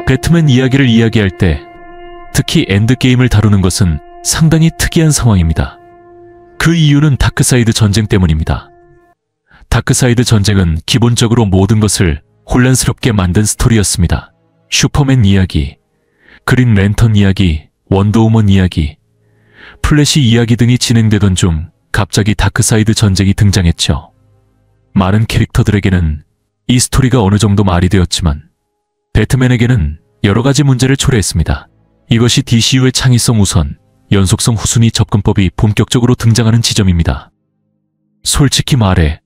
배트맨 이야기를 이야기할 때 특히 엔드게임을 다루는 것은 상당히 특이한 상황입니다. 그 이유는 다크사이드 전쟁 때문입니다. 다크사이드 전쟁은 기본적으로 모든 것을 혼란스럽게 만든 스토리였습니다. 슈퍼맨 이야기, 그린 랜턴 이야기, 원더우먼 이야기, 플래시 이야기 등이 진행되던 중 갑자기 다크사이드 전쟁이 등장했죠. 많은 캐릭터들에게는 이 스토리가 어느 정도 말이 되었지만 배트맨에게는 여러 가지 문제를 초래했습니다. 이것이 DCU의 창의성 우선, 연속성 후순위 접근법이 본격적으로 등장하는 지점입니다. 솔직히 말해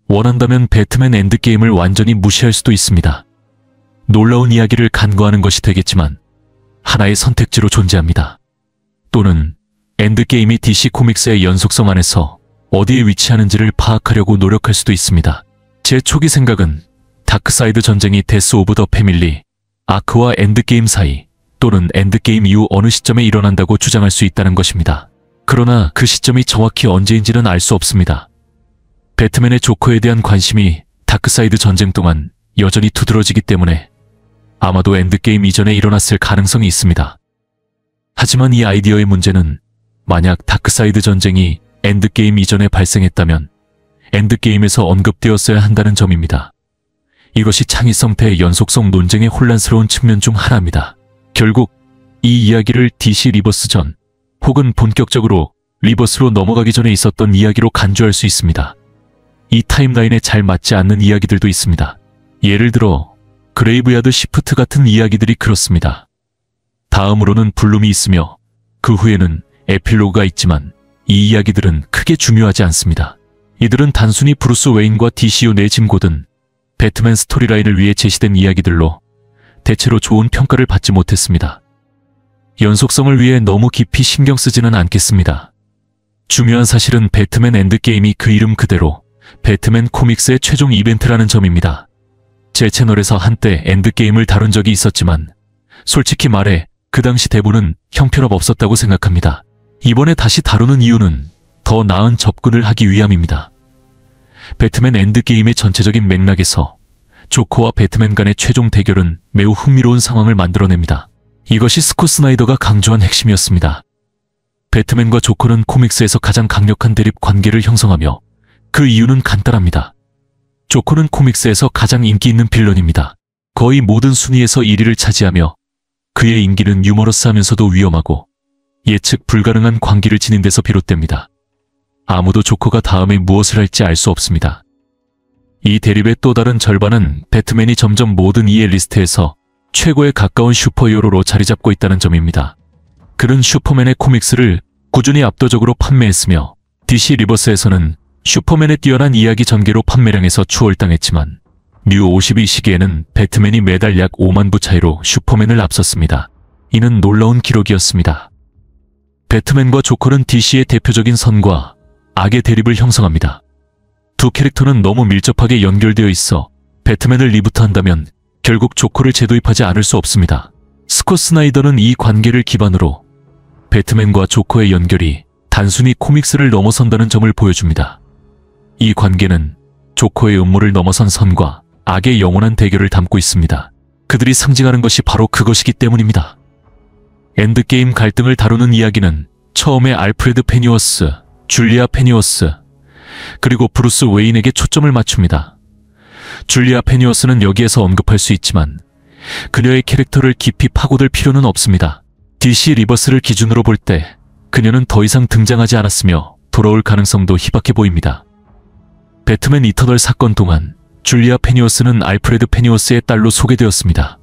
원한다면 배트맨 엔드게임을 완전히 무시할 수도 있습니다. 놀라운 이야기를 간과하는 것이 되겠지만 하나의 선택지로 존재합니다. 또는 엔드게임이 DC 코믹스의 연속성 안에서 어디에 위치하는지를 파악하려고 노력할 수도 있습니다. 제 초기 생각은 다크사이드 전쟁이 데스 오브 더 패밀리, 아크와 엔드게임 사이 또는 엔드게임 이후 어느 시점에 일어난다고 주장할 수 있다는 것입니다. 그러나 그 시점이 정확히 언제인지는 알 수 없습니다. 배트맨의 조커에 대한 관심이 다크사이드 전쟁 동안 여전히 두드러지기 때문에 아마도 엔드게임 이전에 일어났을 가능성이 있습니다. 하지만 이 아이디어의 문제는 만약 다크사이드 전쟁이 엔드게임 이전에 발생했다면 엔드게임에서 언급되었어야 한다는 점입니다. 이것이 창의성 대 연속성 논쟁의 혼란스러운 측면 중 하나입니다. 결국 이 이야기를 DC 리버스 전 혹은 본격적으로 리버스로 넘어가기 전에 있었던 이야기로 간주할 수 있습니다. 이 타임라인에 잘 맞지 않는 이야기들도 있습니다. 예를 들어 그레이브야드 시프트 같은 이야기들이 그렇습니다. 다음으로는 블룸이 있으며 그 후에는 에필로그가 있지만 이 이야기들은 크게 중요하지 않습니다. 이들은 단순히 브루스 웨인과 DCU 내 짐 고든, 배트맨 스토리라인을 위해 제시된 이야기들로 대체로 좋은 평가를 받지 못했습니다. 연속성을 위해 너무 깊이 신경 쓰지는 않겠습니다. 중요한 사실은 배트맨 엔드게임이 그 이름 그대로 배트맨 코믹스의 최종 이벤트라는 점입니다. 제 채널에서 한때 엔드게임을 다룬 적이 있었지만 솔직히 말해 그 당시 대본은 형편없 없었다고 생각합니다. 이번에 다시 다루는 이유는 더 나은 접근을 하기 위함입니다. 배트맨 엔드게임의 전체적인 맥락에서 조커와 배트맨 간의 최종 대결은 매우 흥미로운 상황을 만들어냅니다. 이것이 스콧 스나이더가 강조한 핵심이었습니다. 배트맨과 조커는 코믹스에서 가장 강력한 대립 관계를 형성하며 그 이유는 간단합니다. 조커는 코믹스에서 가장 인기 있는 빌런입니다. 거의 모든 순위에서 1위를 차지하며 그의 인기는 유머러스하면서도 위험하고 예측 불가능한 광기를 지닌 데서 비롯됩니다. 아무도 조커가 다음에 무엇을 할지 알 수 없습니다. 이 대립의 또 다른 절반은 배트맨이 점점 모든 이의 리스트에서 최고에 가까운 슈퍼히어로로 자리 잡고 있다는 점입니다. 그는 슈퍼맨의 코믹스를 꾸준히 압도적으로 판매했으며 DC 리버스에서는 슈퍼맨의 뛰어난 이야기 전개로 판매량에서 추월당했지만 뉴 52 시기에는 배트맨이 매달 약 5만 부 차이로 슈퍼맨을 앞섰습니다. 이는 놀라운 기록이었습니다. 배트맨과 조커는 DC의 대표적인 선과 악의 대립을 형성합니다. 두 캐릭터는 너무 밀접하게 연결되어 있어 배트맨을 리부트한다면 결국 조커를 재도입하지 않을 수 없습니다. 스콧 스나이더는 이 관계를 기반으로 배트맨과 조커의 연결이 단순히 코믹스를 넘어선다는 점을 보여줍니다. 이 관계는 조커의 음모를 넘어선 선과 악의 영원한 대결을 담고 있습니다. 그들이 상징하는 것이 바로 그것이기 때문입니다. 엔드게임 갈등을 다루는 이야기는 처음에 알프레드 페니워스, 줄리아 페니워스, 그리고 브루스 웨인에게 초점을 맞춥니다. 줄리아 페니워스는 여기에서 언급할 수 있지만 그녀의 캐릭터를 깊이 파고들 필요는 없습니다. DC 리버스를 기준으로 볼 때 그녀는 더 이상 등장하지 않았으며 돌아올 가능성도 희박해 보입니다. 배트맨 이터널 사건 동안 줄리아 페니워스는 알프레드 페니워스의 딸로 소개되었습니다.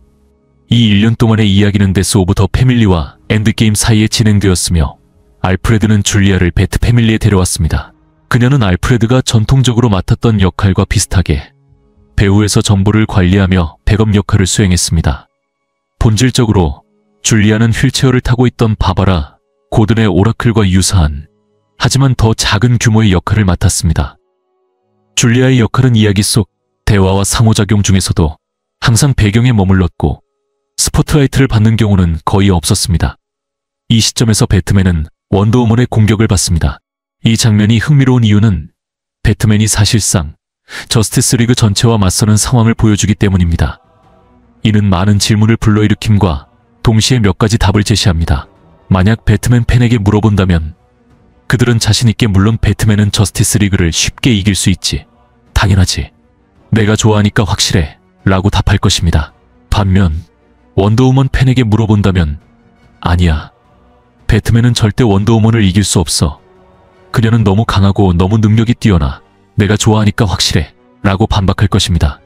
이 1년 동안의 이야기는 데스 오브 더 패밀리와 엔드게임 사이에 진행되었으며 알프레드는 줄리아를 배트 패밀리에 데려왔습니다. 그녀는 알프레드가 전통적으로 맡았던 역할과 비슷하게 배후에서 정보를 관리하며 백업 역할을 수행했습니다. 본질적으로 줄리아는 휠체어를 타고 있던 바바라, 고든의 오라클과 유사한 하지만 더 작은 규모의 역할을 맡았습니다. 줄리아의 역할은 이야기 속 대화와 상호작용 중에서도 항상 배경에 머물렀고 스포트라이트를 받는 경우는 거의 없었습니다. 이 시점에서 배트맨은 원더우먼의 공격을 받습니다. 이 장면이 흥미로운 이유는 배트맨이 사실상 저스티스 리그 전체와 맞서는 상황을 보여주기 때문입니다. 이는 많은 질문을 불러일으킴과 동시에 몇 가지 답을 제시합니다. 만약 배트맨 팬에게 물어본다면 그들은 자신있게 물론 배트맨은 저스티스 리그를 쉽게 이길 수 있지. 당연하지. 내가 좋아하니까 확실해. 라고 답할 것입니다. 반면 원더우먼 팬에게 물어본다면 아니야. 배트맨은 절대 원더우먼을 이길 수 없어. 그녀는 너무 강하고 너무 능력이 뛰어나. 내가 좋아하니까 확실해. 라고 반박할 것입니다.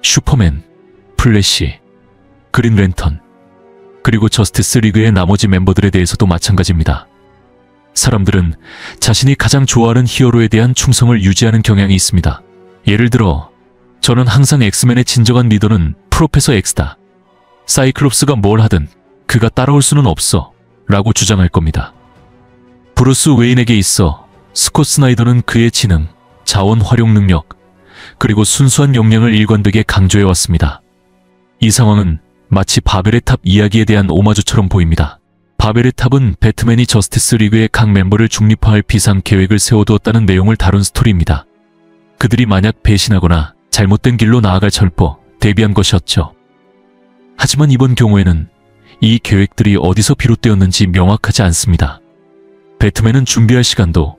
슈퍼맨, 플래시, 그린 랜턴, 그리고 저스티스 리그의 나머지 멤버들에 대해서도 마찬가지입니다. 사람들은 자신이 가장 좋아하는 히어로에 대한 충성을 유지하는 경향이 있습니다. 예를 들어 저는 항상 엑스맨의 진정한 리더는 프로페서 X다. 사이클롭스가 뭘 하든 그가 따라올 수는 없어. 라고 주장할 겁니다. 브루스 웨인에게 있어 스콧 스나이더는 그의 지능, 자원 활용 능력, 그리고 순수한 역량을 일관되게 강조해왔습니다. 이 상황은 마치 바벨의 탑 이야기에 대한 오마주처럼 보입니다. 바벨의 탑은 배트맨이 저스티스 리그의 각 멤버를 중립화할 비상 계획을 세워두었다는 내용을 다룬 스토리입니다. 그들이 만약 배신하거나 잘못된 길로 나아갈 절포, 대비한 것이었죠. 하지만 이번 경우에는 이 계획들이 어디서 비롯되었는지 명확하지 않습니다. 배트맨은 준비할 시간도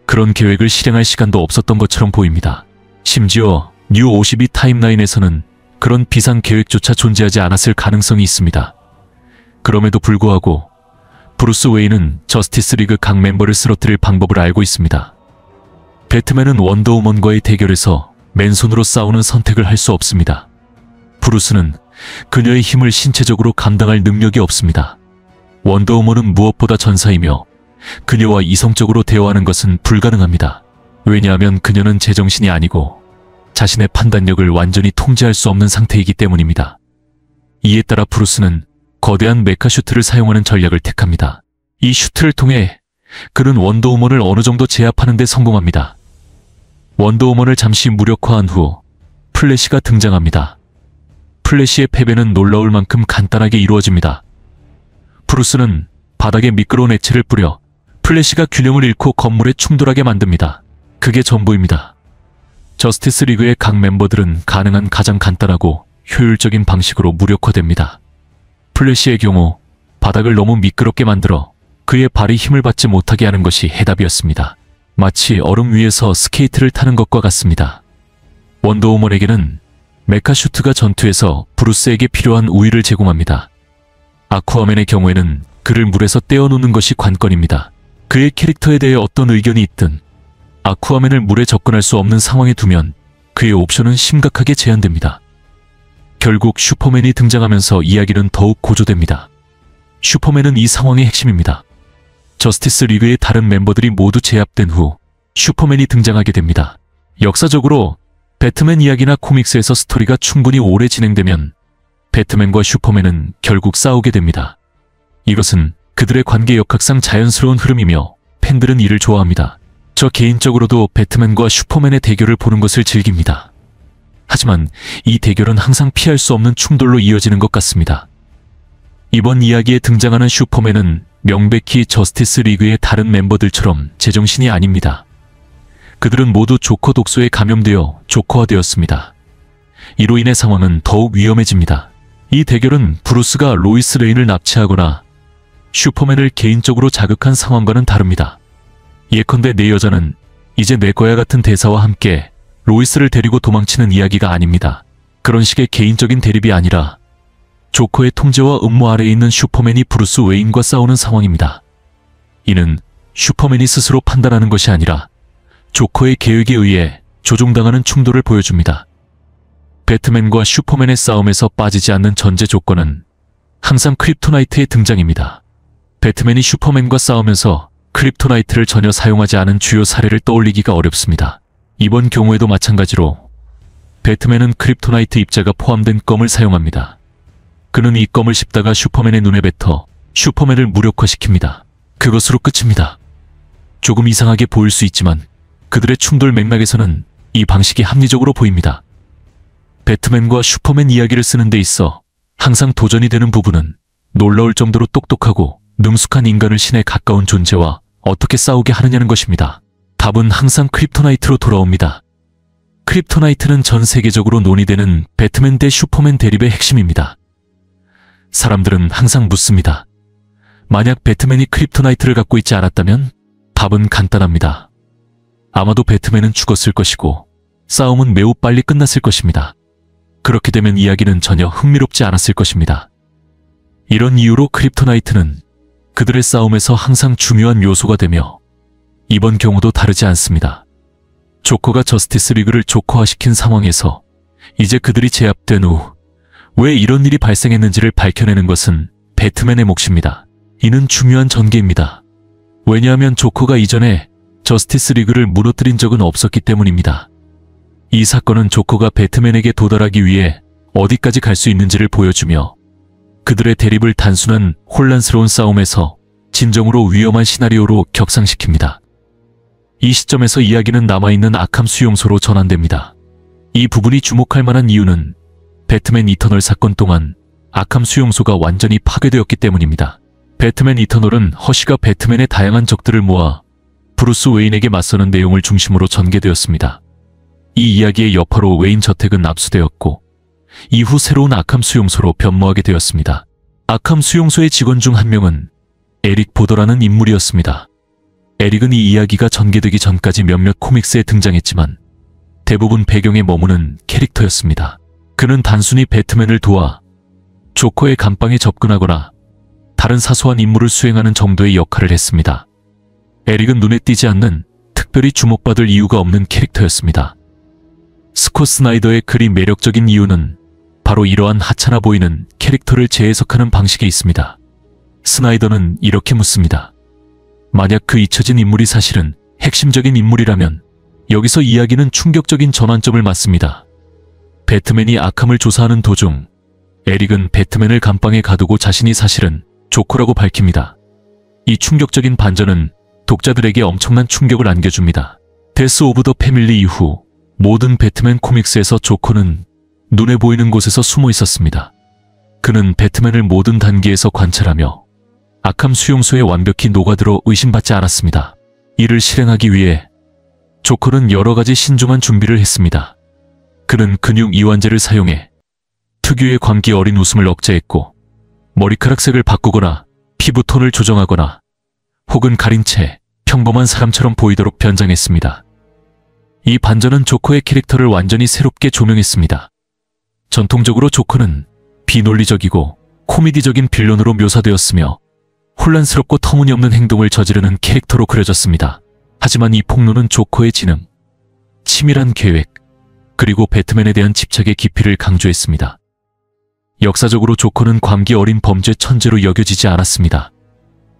그런 계획을 실행할 시간도 없었던 것처럼 보입니다. 심지어 뉴 52 타임라인에서는 그런 비상 계획조차 존재하지 않았을 가능성이 있습니다. 그럼에도 불구하고 브루스 웨인은 저스티스 리그 각 멤버를 쓰러뜨릴 방법을 알고 있습니다. 배트맨은 원더우먼과의 대결에서 맨손으로 싸우는 선택을 할 수 없습니다. 브루스는 그녀의 힘을 신체적으로 감당할 능력이 없습니다. 원더우먼은 무엇보다 전사이며 그녀와 이성적으로 대화하는 것은 불가능합니다. 왜냐하면 그녀는 제정신이 아니고 자신의 판단력을 완전히 통제할 수 없는 상태이기 때문입니다. 이에 따라 브루스는 거대한 메카 슈트를 사용하는 전략을 택합니다. 이 슈트를 통해 그는 원더우먼을 어느 정도 제압하는 데 성공합니다. 원더우먼을 잠시 무력화한 후 플래시가 등장합니다. 플래시의 패배는 놀라울 만큼 간단하게 이루어집니다. 브루스는 바닥에 미끄러운 액체를 뿌려 플래시가 균형을 잃고 건물에 충돌하게 만듭니다. 그게 전부입니다. 저스티스 리그의 각 멤버들은 가능한 가장 간단하고 효율적인 방식으로 무력화됩니다. 플래시의 경우 바닥을 너무 미끄럽게 만들어 그의 발이 힘을 받지 못하게 하는 것이 해답이었습니다. 마치 얼음 위에서 스케이트를 타는 것과 같습니다. 원더우먼에게는 메카슈트가 전투에서 브루스에게 필요한 우위를 제공합니다. 아쿠아맨의 경우에는 그를 물에서 떼어놓는 것이 관건입니다. 그의 캐릭터에 대해 어떤 의견이 있든 아쿠아맨을 물에 접근할 수 없는 상황에 두면 그의 옵션은 심각하게 제한됩니다. 결국 슈퍼맨이 등장하면서 이야기는 더욱 고조됩니다. 슈퍼맨은 이 상황의 핵심입니다. 저스티스 리그의 다른 멤버들이 모두 제압된 후 슈퍼맨이 등장하게 됩니다. 역사적으로 배트맨 이야기나 코믹스에서 스토리가 충분히 오래 진행되면 배트맨과 슈퍼맨은 결국 싸우게 됩니다. 이것은 그들의 관계 역학상 자연스러운 흐름이며 팬들은 이를 좋아합니다. 저 개인적으로도 배트맨과 슈퍼맨의 대결을 보는 것을 즐깁니다. 하지만 이 대결은 항상 피할 수 없는 충돌로 이어지는 것 같습니다. 이번 이야기에 등장하는 슈퍼맨은 명백히 저스티스 리그의 다른 멤버들처럼 제정신이 아닙니다. 그들은 모두 조커 독소에 감염되어 조커화되었습니다. 이로 인해 상황은 더욱 위험해집니다. 이 대결은 브루스가 로이스 레인을 납치하거나 슈퍼맨을 개인적으로 자극한 상황과는 다릅니다. 예컨대 내 여자는 이제 내 거야 같은 대사와 함께 로이스를 데리고 도망치는 이야기가 아닙니다. 그런 식의 개인적인 대립이 아니라 조커의 통제와 음모 아래에 있는 슈퍼맨이 브루스 웨인과 싸우는 상황입니다. 이는 슈퍼맨이 스스로 판단하는 것이 아니라 조커의 계획에 의해 조종당하는 충돌을 보여줍니다. 배트맨과 슈퍼맨의 싸움에서 빠지지 않는 전제 조건은 항상 크립토나이트의 등장입니다. 배트맨이 슈퍼맨과 싸우면서 크립토나이트를 전혀 사용하지 않은 주요 사례를 떠올리기가 어렵습니다. 이번 경우에도 마찬가지로 배트맨은 크립토나이트 입자가 포함된 껌을 사용합니다. 그는 이 껌을 씹다가 슈퍼맨의 눈에 뱉어 슈퍼맨을 무력화시킵니다. 그것으로 끝입니다. 조금 이상하게 보일 수 있지만 그들의 충돌 맥락에서는 이 방식이 합리적으로 보입니다. 배트맨과 슈퍼맨 이야기를 쓰는 데 있어 항상 도전이 되는 부분은 놀라울 정도로 똑똑하고 능숙한 인간을 신에 가까운 존재와 어떻게 싸우게 하느냐는 것입니다. 답은 항상 크립토나이트로 돌아옵니다. 크립토나이트는 전 세계적으로 논의되는 배트맨 대 슈퍼맨 대립의 핵심입니다. 사람들은 항상 묻습니다. 만약 배트맨이 크립토나이트를 갖고 있지 않았다면? 답은 간단합니다. 아마도 배트맨은 죽었을 것이고 싸움은 매우 빨리 끝났을 것입니다. 그렇게 되면 이야기는 전혀 흥미롭지 않았을 것입니다. 이런 이유로 크립토나이트는 그들의 싸움에서 항상 중요한 요소가 되며 이번 경우도 다르지 않습니다. 조커가 저스티스 리그를 조커화시킨 상황에서 이제 그들이 제압된 후 왜 이런 일이 발생했는지를 밝혀내는 것은 배트맨의 몫입니다. 이는 중요한 전개입니다. 왜냐하면 조커가 이전에 저스티스 리그를 무너뜨린 적은 없었기 때문입니다. 이 사건은 조커가 배트맨에게 도달하기 위해 어디까지 갈 수 있는지를 보여주며 그들의 대립을 단순한 혼란스러운 싸움에서 진정으로 위험한 시나리오로 격상시킵니다. 이 시점에서 이야기는 남아있는 아캄 수용소로 전환됩니다. 이 부분이 주목할 만한 이유는 배트맨 이터널 사건 동안 아캄 수용소가 완전히 파괴되었기 때문입니다. 배트맨 이터널은 허쉬가 배트맨의 다양한 적들을 모아 브루스 웨인에게 맞서는 내용을 중심으로 전개되었습니다. 이 이야기의 여파로 웨인 저택은 압수되었고 이후 새로운 아캄 수용소로 변모하게 되었습니다. 아캄 수용소의 직원 중 한 명은 에릭 보더라는 인물이었습니다. 에릭은 이 이야기가 전개되기 전까지 몇몇 코믹스에 등장했지만 대부분 배경에 머무는 캐릭터였습니다. 그는 단순히 배트맨을 도와 조커의 감방에 접근하거나 다른 사소한 임무를 수행하는 정도의 역할을 했습니다. 에릭은 눈에 띄지 않는 특별히 주목받을 이유가 없는 캐릭터였습니다. 스콧 스나이더의 글이 매력적인 이유는 바로 이러한 하찮아 보이는 캐릭터를 재해석하는 방식에 있습니다. 스나이더는 이렇게 묻습니다. 만약 그 잊혀진 인물이 사실은 핵심적인 인물이라면 여기서 이야기는 충격적인 전환점을 맞습니다. 배트맨이 아캄을 조사하는 도중 에릭은 배트맨을 감방에 가두고 자신이 사실은 조커라고 밝힙니다. 이 충격적인 반전은 독자들에게 엄청난 충격을 안겨줍니다. 데스 오브 더 패밀리 이후 모든 배트맨 코믹스에서 조커는 눈에 보이는 곳에서 숨어 있었습니다. 그는 배트맨을 모든 단계에서 관찰하며 아캄 수용소에 완벽히 녹아들어 의심받지 않았습니다. 이를 실행하기 위해 조커는 여러 가지 신중한 준비를 했습니다. 그는 근육 이완제를 사용해 특유의 광기 어린 웃음을 억제했고 머리카락색을 바꾸거나 피부 톤을 조정하거나 혹은 가린 채 평범한 사람처럼 보이도록 변장했습니다. 이 반전은 조커의 캐릭터를 완전히 새롭게 조명했습니다. 전통적으로 조커는 비논리적이고 코미디적인 빌런으로 묘사되었으며 혼란스럽고 터무니없는 행동을 저지르는 캐릭터로 그려졌습니다. 하지만 이 폭로는 조커의 지능, 치밀한 계획, 그리고 배트맨에 대한 집착의 깊이를 강조했습니다. 역사적으로 조커는 광기 어린 범죄 천재로 여겨지지 않았습니다.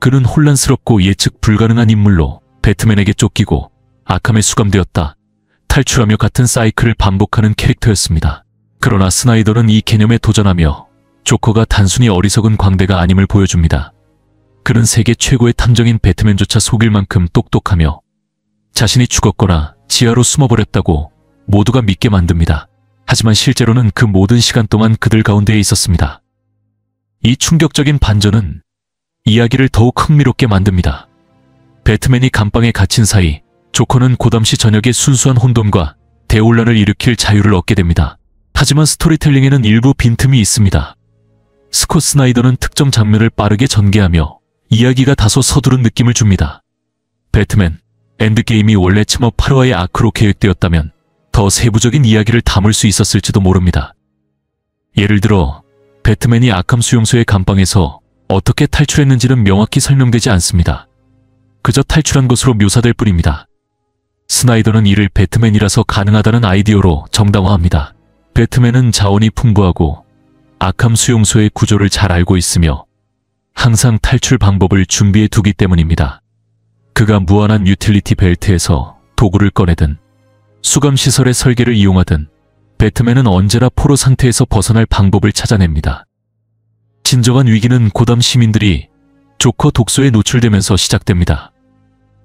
그는 혼란스럽고 예측 불가능한 인물로 배트맨에게 쫓기고 아캄에 수감되었다 탈출하며 같은 사이클을 반복하는 캐릭터였습니다. 그러나 스나이더는 이 개념에 도전하며 조커가 단순히 어리석은 광대가 아님을 보여줍니다. 그는 세계 최고의 탐정인 배트맨조차 속일 만큼 똑똑하며 자신이 죽었거나 지하로 숨어버렸다고 모두가 믿게 만듭니다. 하지만 실제로는 그 모든 시간 동안 그들 가운데에 있었습니다. 이 충격적인 반전은 이야기를 더욱 흥미롭게 만듭니다. 배트맨이 감방에 갇힌 사이 조커는 고담시 저녁에 순수한 혼돈과 대혼란을 일으킬 자유를 얻게 됩니다. 하지만 스토리텔링에는 일부 빈틈이 있습니다. 스콧 스나이더는 특정 장면을 빠르게 전개하며 이야기가 다소 서두른 느낌을 줍니다. 배트맨 엔드게임이 원래 츠머 8화의 아크로 계획되었다면 더 세부적인 이야기를 담을 수 있었을지도 모릅니다. 예를 들어 배트맨이 아캄 수용소의 감방에서 어떻게 탈출했는지는 명확히 설명되지 않습니다. 그저 탈출한 것으로 묘사될 뿐입니다. 스나이더는 이를 배트맨이라서 가능하다는 아이디어로 정당화합니다. 배트맨은 자원이 풍부하고 아캄 수용소의 구조를 잘 알고 있으며 항상 탈출 방법을 준비해 두기 때문입니다. 그가 무한한 유틸리티 벨트에서 도구를 꺼내든 수감시설의 설계를 이용하든 배트맨은 언제나 포로 상태에서 벗어날 방법을 찾아냅니다. 진정한 위기는 고담 시민들이 조커 독소에 노출되면서 시작됩니다.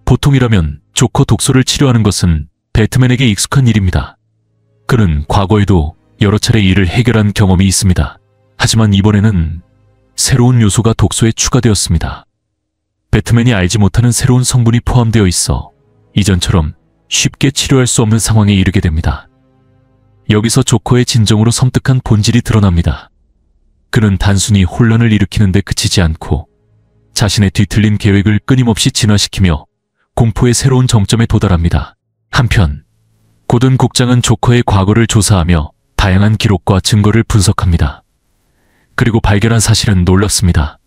보통이라면 조커 독소를 치료하는 것은 배트맨에게 익숙한 일입니다. 그는 과거에도 여러 차례 이를 해결한 경험이 있습니다. 하지만 이번에는 새로운 요소가 독소에 추가되었습니다. 배트맨이 알지 못하는 새로운 성분이 포함되어 있어 이전처럼 쉽게 치료할 수 없는 상황에 이르게 됩니다. 여기서 조커의 진정으로 섬뜩한 본질이 드러납니다. 그는 단순히 혼란을 일으키는 데 그치지 않고 자신의 뒤틀린 계획을 끊임없이 진화시키며 공포의 새로운 정점에 도달합니다. 한편 고든 국장은 조커의 과거를 조사하며 다양한 기록과 증거를 분석합니다. 그리고 발견한 사실은 놀랍습니다.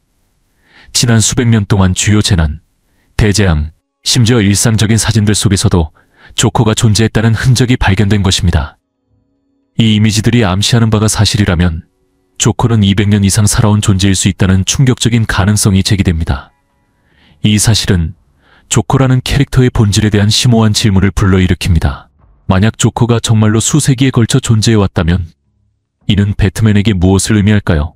지난 수백 년 동안 주요 재난, 대재앙, 심지어 일상적인 사진들 속에서도 조커가 존재했다는 흔적이 발견된 것입니다. 이 이미지들이 암시하는 바가 사실이라면 조커는 200년 이상 살아온 존재일 수 있다는 충격적인 가능성이 제기됩니다. 이 사실은 조커라는 캐릭터의 본질에 대한 심오한 질문을 불러일으킵니다. 만약 조커가 정말로 수세기에 걸쳐 존재해왔다면 이는 배트맨에게 무엇을 의미할까요?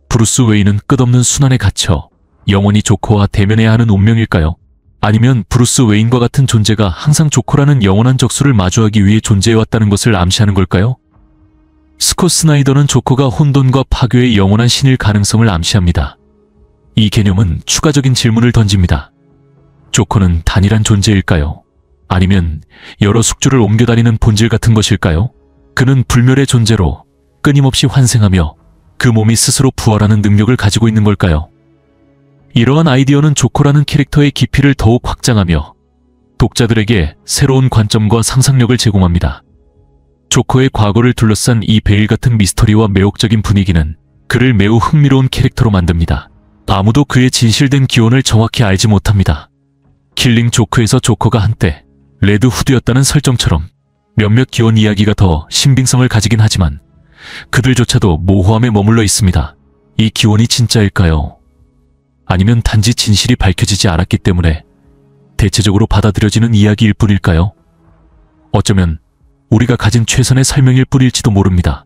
브루스 웨인은 끝없는 순환에 갇혀 영원히 조커와 대면해야 하는 운명일까요? 아니면 브루스 웨인과 같은 존재가 항상 조커라는 영원한 적수를 마주하기 위해 존재해왔다는 것을 암시하는 걸까요? 스콧 스나이더는 조커가 혼돈과 파괴의 영원한 신일 가능성을 암시합니다. 이 개념은 추가적인 질문을 던집니다. 조커는 단일한 존재일까요? 아니면 여러 숙주를 옮겨다니는 본질 같은 것일까요? 그는 불멸의 존재로 끊임없이 환생하며 그 몸이 스스로 부활하는 능력을 가지고 있는 걸까요? 이러한 아이디어는 조커라는 캐릭터의 깊이를 더욱 확장하며 독자들에게 새로운 관점과 상상력을 제공합니다. 조커의 과거를 둘러싼 이 베일 같은 미스터리와 매혹적인 분위기는 그를 매우 흥미로운 캐릭터로 만듭니다. 아무도 그의 진실된 기원을 정확히 알지 못합니다. 킬링 조크에서 조커가 한때 레드 후드였다는 설정처럼 몇몇 기원 이야기가 더 신빙성을 가지긴 하지만 그들조차도 모호함에 머물러 있습니다. 이 기원이 진짜일까요? 아니면 단지 진실이 밝혀지지 않았기 때문에 대체적으로 받아들여지는 이야기일 뿐일까요? 어쩌면 우리가 가진 최선의 설명일 뿐일지도 모릅니다.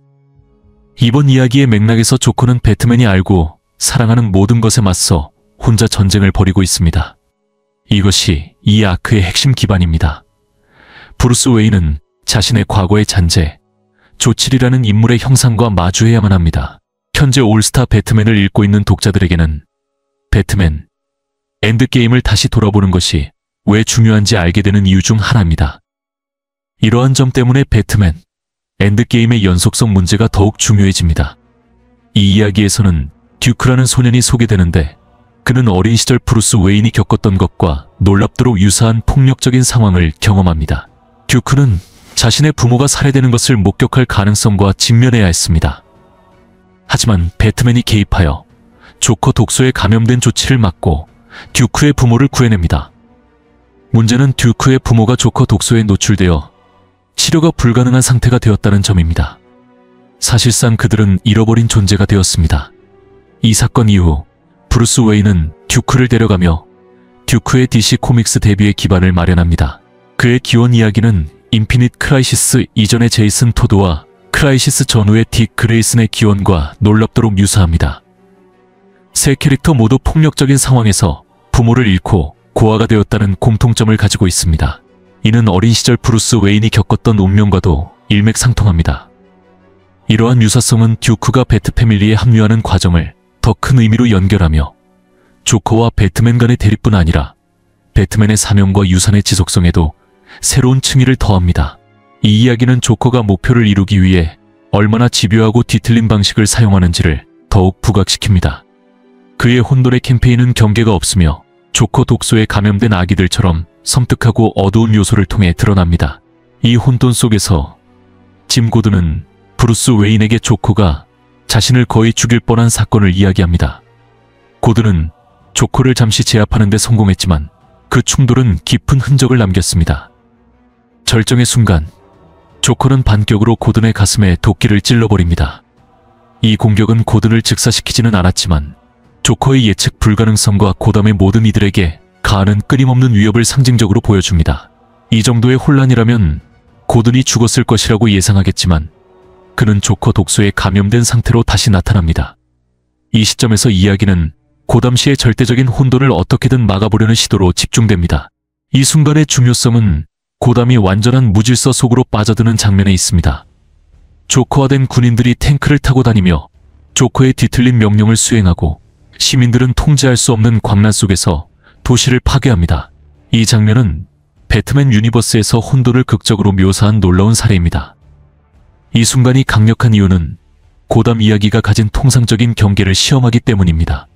이번 이야기의 맥락에서 조커는 배트맨이 알고 사랑하는 모든 것에 맞서 혼자 전쟁을 벌이고 있습니다. 이것이 이 아크의 핵심 기반입니다. 브루스 웨인은 자신의 과거의 잔재, 조칠이라는 인물의 형상과 마주해야만 합니다. 현재 올스타 배트맨을 읽고 있는 독자들에게는 배트맨, 엔드게임을 다시 돌아보는 것이 왜 중요한지 알게 되는 이유 중 하나입니다. 이러한 점 때문에 배트맨, 엔드게임의 연속성 문제가 더욱 중요해집니다. 이 이야기에서는 듀크라는 소년이 소개되는데 그는 어린 시절 브루스 웨인이 겪었던 것과 놀랍도록 유사한 폭력적인 상황을 경험합니다. 듀크는 자신의 부모가 살해되는 것을 목격할 가능성과 직면해야 했습니다. 하지만 배트맨이 개입하여 조커 독소에 감염된 조치를 막고 듀크의 부모를 구해냅니다. 문제는 듀크의 부모가 조커 독소에 노출되어 치료가 불가능한 상태가 되었다는 점입니다. 사실상 그들은 잃어버린 존재가 되었습니다. 이 사건 이후 브루스 웨인은 듀크를 데려가며 듀크의 DC 코믹스 데뷔의 기반을 마련합니다. 그의 기원 이야기는 인피닛 크라이시스 이전의 제이슨 토드와 크라이시스 전후의 딕 그레이슨의 기원과 놀랍도록 유사합니다. 세 캐릭터 모두 폭력적인 상황에서 부모를 잃고 고아가 되었다는 공통점을 가지고 있습니다. 이는 어린 시절 브루스 웨인이 겪었던 운명과도 일맥상통합니다. 이러한 유사성은 듀크가 배트 패밀리에 합류하는 과정을 더 큰 의미로 연결하며 조커와 배트맨 간의 대립뿐 아니라 배트맨의 사명과 유산의 지속성에도 새로운 층위를 더합니다. 이 이야기는 조커가 목표를 이루기 위해 얼마나 집요하고 뒤틀린 방식을 사용하는지를 더욱 부각시킵니다. 그의 혼돈의 캠페인은 경계가 없으며 조커 독소에 감염된 아기들처럼 섬뜩하고 어두운 요소를 통해 드러납니다. 이 혼돈 속에서 짐 고든은 브루스 웨인에게 조커가 자신을 거의 죽일 뻔한 사건을 이야기합니다. 고든은 조커를 잠시 제압하는 데 성공했지만 그 충돌은 깊은 흔적을 남겼습니다. 절정의 순간 조커는 반격으로 고든의 가슴에 도끼를 찔러버립니다. 이 공격은 고든을 즉사시키지는 않았지만 조커의 예측 불가능성과 고담의 모든 이들에게 가하는 끊임없는 위협을 상징적으로 보여줍니다. 이 정도의 혼란이라면 고든이 죽었을 것이라고 예상하겠지만 그는 조커 독소에 감염된 상태로 다시 나타납니다. 이 시점에서 이야기는 고담 씨의 절대적인 혼돈을 어떻게든 막아보려는 시도로 집중됩니다. 이 순간의 중요성은 고담이 완전한 무질서 속으로 빠져드는 장면에 있습니다. 조커화된 군인들이 탱크를 타고 다니며 조커의 뒤틀린 명령을 수행하고 시민들은 통제할 수 없는 광란 속에서 도시를 파괴합니다. 이 장면은 배트맨 유니버스에서 혼돈을 극적으로 묘사한 놀라운 사례입니다. 이 순간이 강력한 이유는 고담 이야기가 가진 통상적인 경계를 시험하기 때문입니다.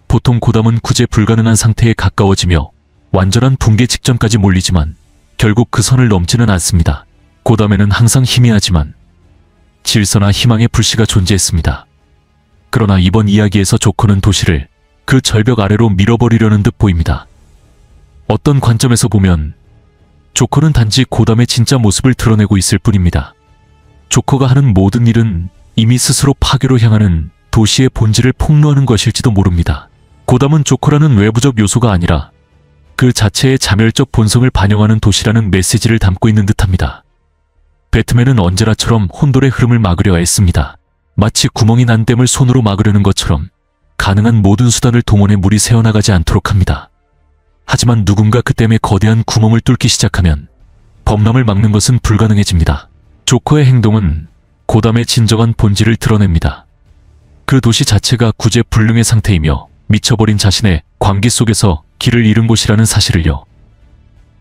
보통 고담은 구제 불가능한 상태에 가까워지며 완전한 붕괴 직전까지 몰리지만 결국 그 선을 넘지는 않습니다. 고담에는 항상 희미하지만 질서나 희망의 불씨가 존재했습니다. 그러나 이번 이야기에서 조커는 도시를 그 절벽 아래로 밀어버리려는 듯 보입니다. 어떤 관점에서 보면 조커는 단지 고담의 진짜 모습을 드러내고 있을 뿐입니다. 조커가 하는 모든 일은 이미 스스로 파괴로 향하는 도시의 본질을 폭로하는 것일지도 모릅니다. 고담은 조커라는 외부적 요소가 아니라 그 자체의 자멸적 본성을 반영하는 도시라는 메시지를 담고 있는 듯합니다. 배트맨은 언제나처럼 혼돈의 흐름을 막으려 애씁니다. 마치 구멍이 난 댐을 손으로 막으려는 것처럼 가능한 모든 수단을 동원해 물이 새어나가지 않도록 합니다. 하지만 누군가 그 댐에 거대한 구멍을 뚫기 시작하면 범람을 막는 것은 불가능해집니다. 조커의 행동은 고담의 진정한 본질을 드러냅니다. 그 도시 자체가 구제불능의 상태이며 미쳐버린 자신의 광기 속에서 길을 잃은 곳이라는 사실을요.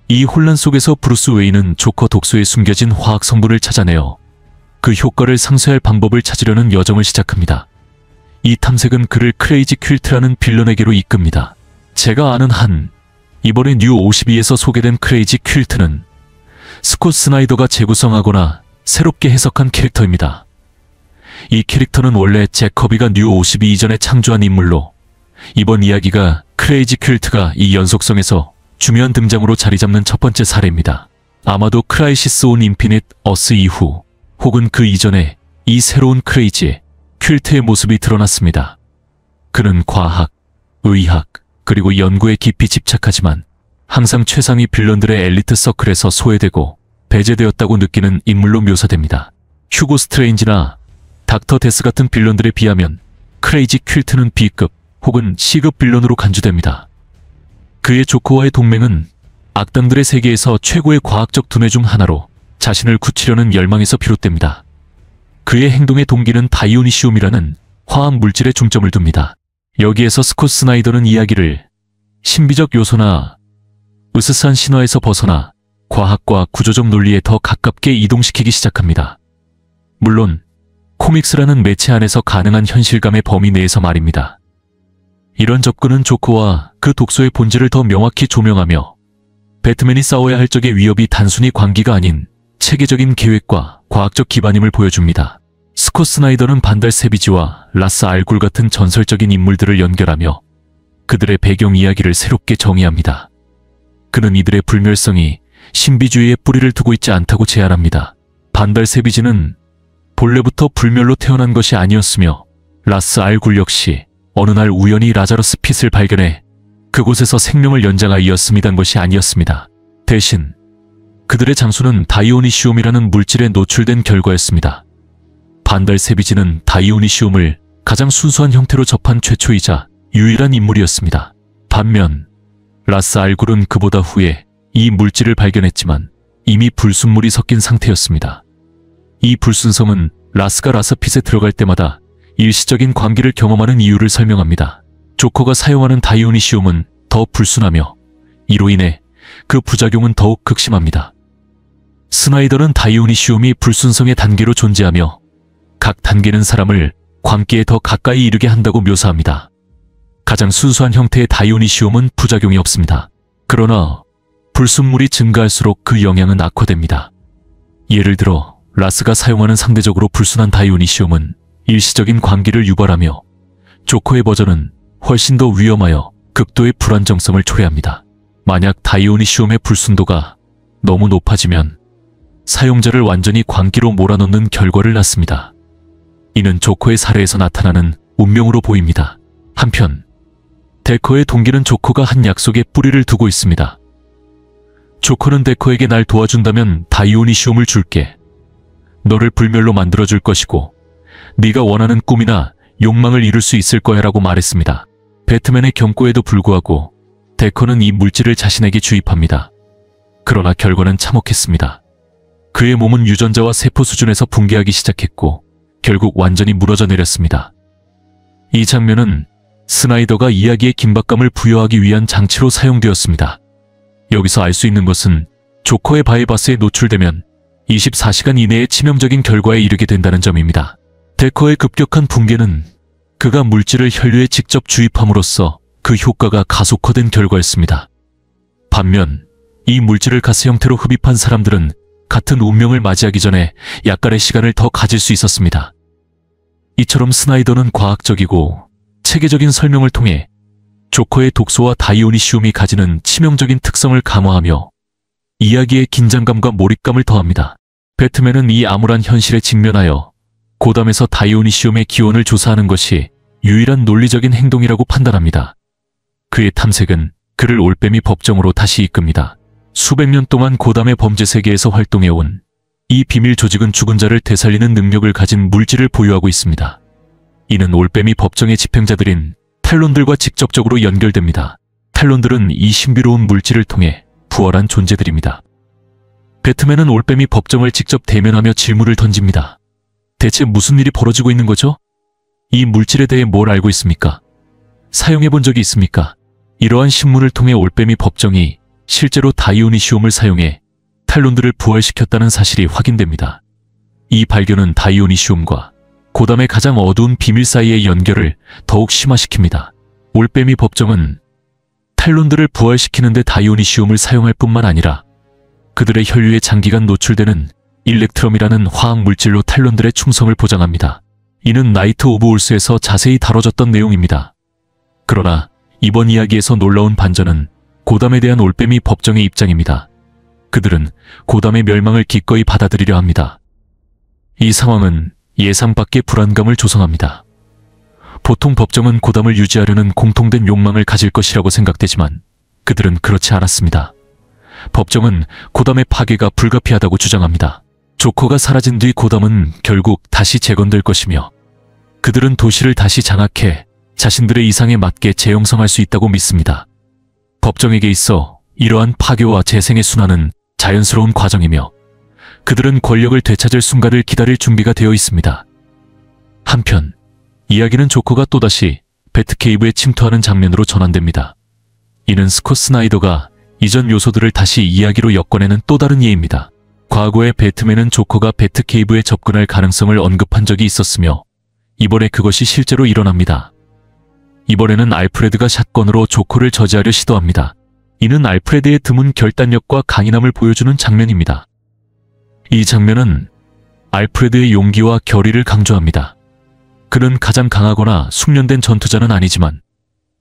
이 혼란 속에서 브루스 웨인은 조커 독소에 숨겨진 화학 성분을 찾아내어 그 효과를 상쇄할 방법을 찾으려는 여정을 시작합니다. 이 탐색은 그를 크레이지 퀼트라는 빌런에게로 이끕니다. 제가 아는 한 이번에 뉴 52에서 소개된 크레이지 퀼트는 스콧 스나이더가 재구성하거나 새롭게 해석한 캐릭터입니다. 이 캐릭터는 원래 잭 커비가 뉴 52 이전에 창조한 인물로 이번 이야기가 크레이지 퀼트가 이 연속성에서 중요한 등장으로 자리잡는 첫 번째 사례입니다. 아마도 크라이시스 온 인피닛 어스 이후 혹은 그 이전에 이 새로운 크레이지 퀼트의 모습이 드러났습니다. 그는 과학, 의학, 그리고 연구에 깊이 집착하지만 항상 최상위 빌런들의 엘리트 서클에서 소외되고 배제되었다고 느끼는 인물로 묘사됩니다. 휴고 스트레인지나 닥터 데스 같은 빌런들에 비하면 크레이지 퀼트는 B급 혹은 C급 빌런으로 간주됩니다. 그의 조커와의 동맹은 악당들의 세계에서 최고의 과학적 두뇌 중 하나로 자신을 굳히려는 열망에서 비롯됩니다. 그의 행동의 동기는 다이오니시움이라는 화학 물질에 중점을 둡니다. 여기에서 스콧 스나이더는 이야기를 신비적 요소나 으스스한 신화에서 벗어나 과학과 구조적 논리에 더 가깝게 이동시키기 시작합니다. 물론 코믹스라는 매체 안에서 가능한 현실감의 범위 내에서 말입니다. 이런 접근은 조커와 그 독소의 본질을 더 명확히 조명하며 배트맨이 싸워야 할 적의 위협이 단순히 광기가 아닌 체계적인 계획과 과학적 기반임을 보여줍니다. 스콧 스나이더는 반달 세비지와 라스 알굴 같은 전설적인 인물들을 연결하며 그들의 배경 이야기를 새롭게 정의합니다. 그는 이들의 불멸성이 신비주의에 뿌리를 두고 있지 않다고 제안합니다. 반달 세비지는 본래부터 불멸로 태어난 것이 아니었으며 라스 알굴 역시 어느 날 우연히 라자러스 핏을 발견해 그곳에서 생명을 연장하였음이란 것이 아니었습니다. 대신 그들의 장수는 다이오니시움이라는 물질에 노출된 결과였습니다. 반달 세비지는 다이오니시움을 가장 순수한 형태로 접한 최초이자 유일한 인물이었습니다. 반면 라스 알굴은 그보다 후에 이 물질을 발견했지만 이미 불순물이 섞인 상태였습니다. 이 불순성은 라스가 라스핏에 들어갈 때마다 일시적인 광기를 경험하는 이유를 설명합니다. 조커가 사용하는 다이오니시움은 더 불순하며 이로 인해 그 부작용은 더욱 극심합니다. 스나이더는 다이오니시움이 불순성의 단계로 존재하며 각 단계는 사람을 광기에 더 가까이 이르게 한다고 묘사합니다. 가장 순수한 형태의 다이오니시움은 부작용이 없습니다. 그러나 불순물이 증가할수록 그 영향은 악화됩니다. 예를 들어 라스가 사용하는 상대적으로 불순한 다이오니시움은 일시적인 광기를 유발하며 조커의 버전은 훨씬 더 위험하여 극도의 불안정성을 초래합니다. 만약 다이오니시움의 불순도가 너무 높아지면 사용자를 완전히 광기로 몰아넣는 결과를 낳습니다. 이는 조커의 사례에서 나타나는 운명으로 보입니다. 한편 데커의 동기는 조커가 한 약속에 뿌리를 두고 있습니다. 조커는 데커에게 날 도와준다면 다이오니시움을 줄게. 너를 불멸로 만들어줄 것이고 네가 원하는 꿈이나 욕망을 이룰 수 있을 거야 라고 말했습니다. 배트맨의 경고에도 불구하고 데커는 이 물질을 자신에게 주입합니다. 그러나 결과는 참혹했습니다. 그의 몸은 유전자와 세포 수준에서 붕괴하기 시작했고 결국 완전히 무너져 내렸습니다. 이 장면은 스나이더가 이야기의 긴박감을 부여하기 위한 장치로 사용되었습니다. 여기서 알 수 있는 것은 조커의 바이바스에 노출되면 24시간 이내에 치명적인 결과에 이르게 된다는 점입니다. 데커의 급격한 붕괴는 그가 물질을 혈류에 직접 주입함으로써 그 효과가 가속화된 결과였습니다. 반면 이 물질을 가스 형태로 흡입한 사람들은 같은 운명을 맞이하기 전에 약간의 시간을 더 가질 수 있었습니다. 이처럼 스나이더는 과학적이고 체계적인 설명을 통해 조커의 독소와 다이오니시움이 가지는 치명적인 특성을 감화하며 이야기에 긴장감과 몰입감을 더합니다. 배트맨은 이 암울한 현실에 직면하여 고담에서 다이오니시움의 기원을 조사하는 것이 유일한 논리적인 행동이라고 판단합니다. 그의 탐색은 그를 올빼미 법정으로 다시 이끕니다. 수백 년 동안 고담의 범죄 세계에서 활동해온 이 비밀 조직은 죽은 자를 되살리는 능력을 가진 물질을 보유하고 있습니다. 이는 올빼미 법정의 집행자들인 탈론들과 직접적으로 연결됩니다. 탈론들은 이 신비로운 물질을 통해 부활한 존재들입니다. 배트맨은 올빼미 법정을 직접 대면하며 질문을 던집니다. 대체 무슨 일이 벌어지고 있는 거죠? 이 물질에 대해 뭘 알고 있습니까? 사용해 본 적이 있습니까? 이러한 신문을 통해 올빼미 법정이 실제로 다이오니시움을 사용해 탈론들을 부활시켰다는 사실이 확인됩니다. 이 발견은 다이오니시움과 고담의 가장 어두운 비밀 사이의 연결을 더욱 심화시킵니다. 올빼미 법정은 탈론들을 부활시키는데 다이오니시움을 사용할 뿐만 아니라 그들의 혈류에 장기간 노출되는 일렉트럼이라는 화학 물질로 탈론들의 충성을 보장합니다. 이는 나이트 오브 올스에서 자세히 다뤄졌던 내용입니다. 그러나 이번 이야기에서 놀라운 반전은 고담에 대한 올빼미 법정의 입장입니다. 그들은 고담의 멸망을 기꺼이 받아들이려 합니다. 이 상황은 예상 밖의 불안감을 조성합니다. 보통 법정은 고담을 유지하려는 공통된 욕망을 가질 것이라고 생각되지만 그들은 그렇지 않았습니다. 법정은 고담의 파괴가 불가피하다고 주장합니다. 조커가 사라진 뒤 고담은 결국 다시 재건될 것이며 그들은 도시를 다시 장악해 자신들의 이상에 맞게 재형성할 수 있다고 믿습니다. 법정에게 있어 이러한 파괴와 재생의 순환은 자연스러운 과정이며 그들은 권력을 되찾을 순간을 기다릴 준비가 되어 있습니다. 한편 이야기는 조커가 또다시 배트케이브에 침투하는 장면으로 전환됩니다. 이는 스콧 스나이더가 이전 요소들을 다시 이야기로 엮어내는 또 다른 예입니다. 과거에 배트맨은 조커가 배트케이브에 접근할 가능성을 언급한 적이 있었으며 이번에 그것이 실제로 일어납니다. 이번에는 알프레드가 샷건으로 조커를 저지하려 시도합니다. 이는 알프레드의 드문 결단력과 강인함을 보여주는 장면입니다. 이 장면은 알프레드의 용기와 결의를 강조합니다. 그는 가장 강하거나 숙련된 전투자는 아니지만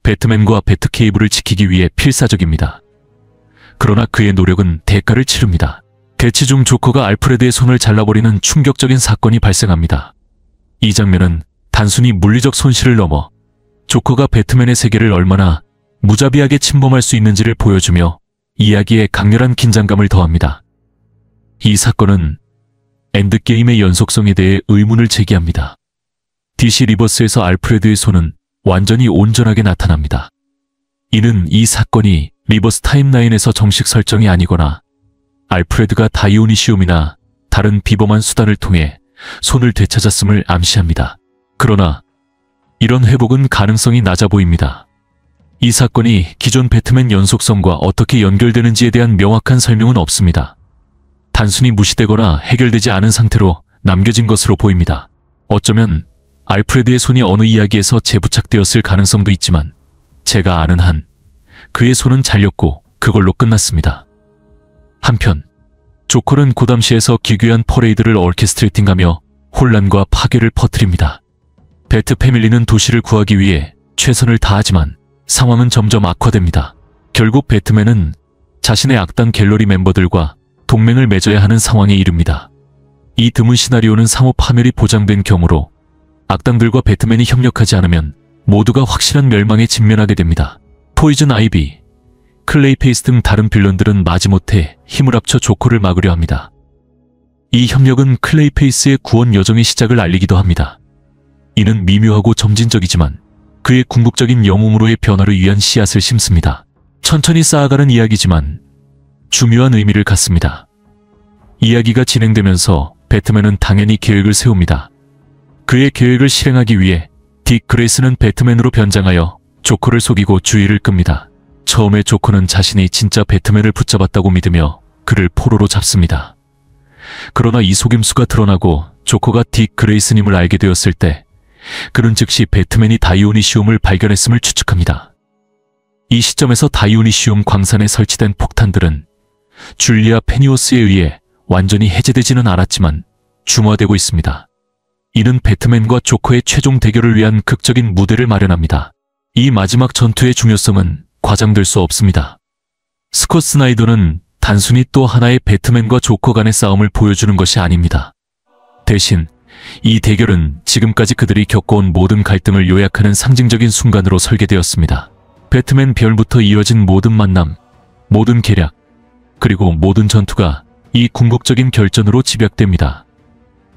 배트맨과 배트케이브를 지키기 위해 필사적입니다. 그러나 그의 노력은 대가를 치릅니다. 대치 중 조커가 알프레드의 손을 잘라버리는 충격적인 사건이 발생합니다. 이 장면은 단순히 물리적 손실을 넘어 조커가 배트맨의 세계를 얼마나 무자비하게 침범할 수 있는지를 보여주며 이야기에 강렬한 긴장감을 더합니다. 이 사건은 엔드게임의 연속성에 대해 의문을 제기합니다. DC 리버스에서 알프레드의 손은 완전히 온전하게 나타납니다. 이는 이 사건이 리버스 타임라인에서 정식 설정이 아니거나 알프레드가 다이오니시움이나 다른 비범한 수단을 통해 손을 되찾았음을 암시합니다. 그러나 이런 회복은 가능성이 낮아 보입니다. 이 사건이 기존 배트맨 연속성과 어떻게 연결되는지에 대한 명확한 설명은 없습니다. 단순히 무시되거나 해결되지 않은 상태로 남겨진 것으로 보입니다. 어쩌면 알프레드의 손이 어느 이야기에서 재부착되었을 가능성도 있지만 제가 아는 한 그의 손은 잘렸고 그걸로 끝났습니다. 한편 조커는 고담시에서 기괴한 퍼레이드를 orchestrating하며 혼란과 파괴를 퍼뜨립니다. 배트 패밀리는 도시를 구하기 위해 최선을 다하지만 상황은 점점 악화됩니다. 결국 배트맨은 자신의 악당 갤러리 멤버들과 동맹을 맺어야 하는 상황에 이릅니다. 이 드문 시나리오는 상호 파멸이 보장된 경우로 악당들과 배트맨이 협력하지 않으면 모두가 확실한 멸망에 직면하게 됩니다. 포이즌 아이비, 클레이페이스 등 다른 빌런들은 마지못해 힘을 합쳐 조커를 막으려 합니다. 이 협력은 클레이페이스의 구원 여정의 시작을 알리기도 합니다. 이는 미묘하고 점진적이지만 그의 궁극적인 영웅으로의 변화를 위한 씨앗을 심습니다. 천천히 쌓아가는 이야기지만 중요한 의미를 갖습니다. 이야기가 진행되면서 배트맨은 당연히 계획을 세웁니다. 그의 계획을 실행하기 위해 딕 그레이스는 배트맨으로 변장하여 조커를 속이고 주의를 끕니다. 처음에 조커는 자신이 진짜 배트맨을 붙잡았다고 믿으며 그를 포로로 잡습니다. 그러나 이 속임수가 드러나고 조커가 딕 그레이슨임을 알게 되었을 때 그는 즉시 배트맨이 다이오니시움을 발견했음을 추측합니다. 이 시점에서 다이오니시움 광산에 설치된 폭탄들은 줄리아 페니오스에 의해 완전히 해제되지는 않았지만 중화되고 있습니다. 이는 배트맨과 조커의 최종 대결을 위한 극적인 무대를 마련합니다. 이 마지막 전투의 중요성은 과장될 수 없습니다. 스콧 스나이더는 단순히 또 하나의 배트맨과 조커 간의 싸움을 보여주는 것이 아닙니다. 대신 이 대결은 지금까지 그들이 겪어온 모든 갈등을 요약하는 상징적인 순간으로 설계되었습니다. 배트맨 별부터 이어진 모든 만남, 모든 계략, 그리고 모든 전투가 이 궁극적인 결전으로 집약됩니다.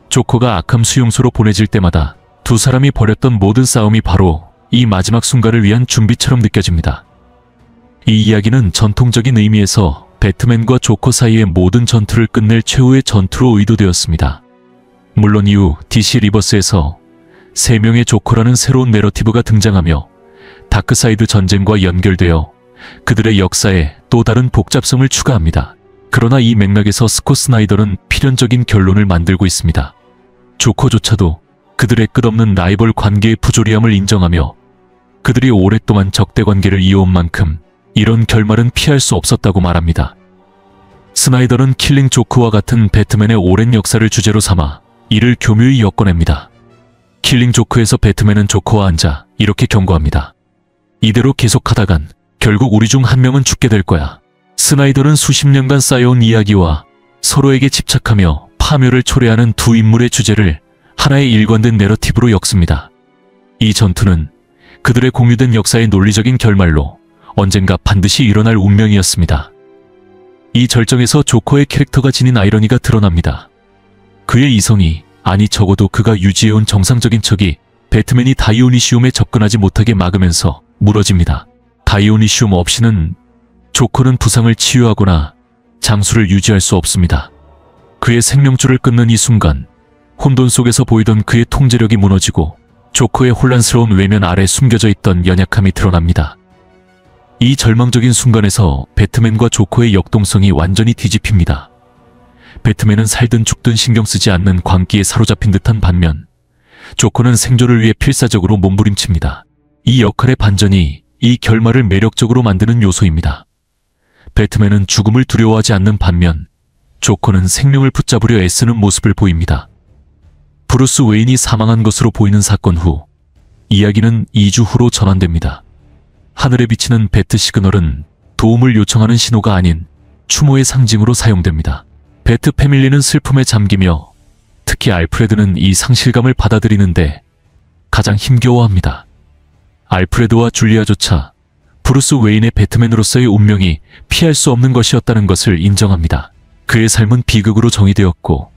조커가 아캄 수용소로 보내질 때마다 두 사람이 벌였던 모든 싸움이 바로 이 마지막 순간을 위한 준비처럼 느껴집니다. 이 이야기는 전통적인 의미에서 배트맨과 조커 사이의 모든 전투를 끝낼 최후의 전투로 의도되었습니다. 물론 이후 DC 리버스에서 3명의 조커라는 새로운 내러티브가 등장하며 다크사이드 전쟁과 연결되어 그들의 역사에 또 다른 복잡성을 추가합니다. 그러나 이 맥락에서 스콧 스나이더는 필연적인 결론을 만들고 있습니다. 조커조차도 그들의 끝없는 라이벌 관계의 부조리함을 인정하며 그들이 오랫동안 적대 관계를 이어온 만큼 이런 결말은 피할 수 없었다고 말합니다. 스나이더는 킬링 조크와 같은 배트맨의 오랜 역사를 주제로 삼아 이를 교묘히 엮어냅니다. 킬링 조크에서 배트맨은 조커와 앉아 이렇게 경고합니다. 이대로 계속하다간 결국 우리 중 한 명은 죽게 될 거야. 스나이더는 수십 년간 쌓여온 이야기와 서로에게 집착하며 파멸을 초래하는 두 인물의 주제를 하나의 일관된 내러티브로 엮습니다. 이 전투는 그들의 공유된 역사의 논리적인 결말로 언젠가 반드시 일어날 운명이었습니다. 이 절정에서 조커의 캐릭터가 지닌 아이러니가 드러납니다. 그의 이성이, 아니 적어도 그가 유지해온 정상적인 척이 배트맨이 다이오니시움에 접근하지 못하게 막으면서 무너집니다. 다이오니시움 없이는 조커는 부상을 치유하거나 장수를 유지할 수 없습니다. 그의 생명줄을 끊는 이 순간 혼돈 속에서 보이던 그의 통제력이 무너지고 조커의 혼란스러운 외면 아래 숨겨져 있던 연약함이 드러납니다. 이 절망적인 순간에서 배트맨과 조커의 역동성이 완전히 뒤집힙니다. 배트맨은 살든 죽든 신경 쓰지 않는 광기에 사로잡힌 듯한 반면 조커는 생존을 위해 필사적으로 몸부림칩니다. 이 역할의 반전이 이 결말을 매력적으로 만드는 요소입니다. 배트맨은 죽음을 두려워하지 않는 반면 조커는 생명을 붙잡으려 애쓰는 모습을 보입니다. 브루스 웨인이 사망한 것으로 보이는 사건 후 이야기는 2주 후로 전환됩니다. 하늘에 비치는 배트 시그널은 도움을 요청하는 신호가 아닌 추모의 상징으로 사용됩니다. 배트 패밀리는 슬픔에 잠기며 특히 알프레드는 이 상실감을 받아들이는데 가장 힘겨워합니다. 알프레드와 줄리아조차 브루스 웨인의 배트맨으로서의 운명이 피할 수 없는 것이었다는 것을 인정합니다. 그의 삶은 비극으로 정의되었고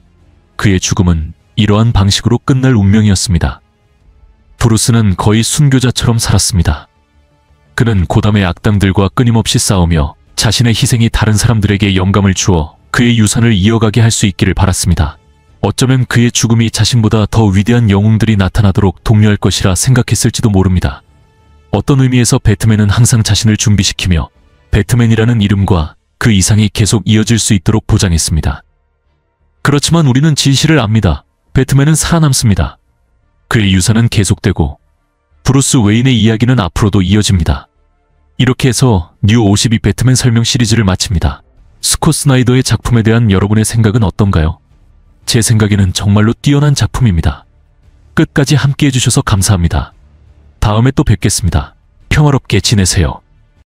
그의 죽음은 이러한 방식으로 끝날 운명이었습니다. 브루스는 거의 순교자처럼 살았습니다. 그는 고담의 악당들과 끊임없이 싸우며 자신의 희생이 다른 사람들에게 영감을 주어 그의 유산을 이어가게 할 수 있기를 바랐습니다. 어쩌면 그의 죽음이 자신보다 더 위대한 영웅들이 나타나도록 독려할 것이라 생각했을지도 모릅니다. 어떤 의미에서 배트맨은 항상 자신을 준비시키며 배트맨이라는 이름과 그 이상이 계속 이어질 수 있도록 보장했습니다. 그렇지만 우리는 진실을 압니다. 배트맨은 살아남습니다. 그의 유산은 계속되고 브루스 웨인의 이야기는 앞으로도 이어집니다. 이렇게 해서 뉴 52 배트맨 설명 시리즈를 마칩니다. 스콧 스나이더의 작품에 대한 여러분의 생각은 어떤가요? 제 생각에는 정말로 뛰어난 작품입니다. 끝까지 함께 해주셔서 감사합니다. 다음에 또 뵙겠습니다. 평화롭게 지내세요.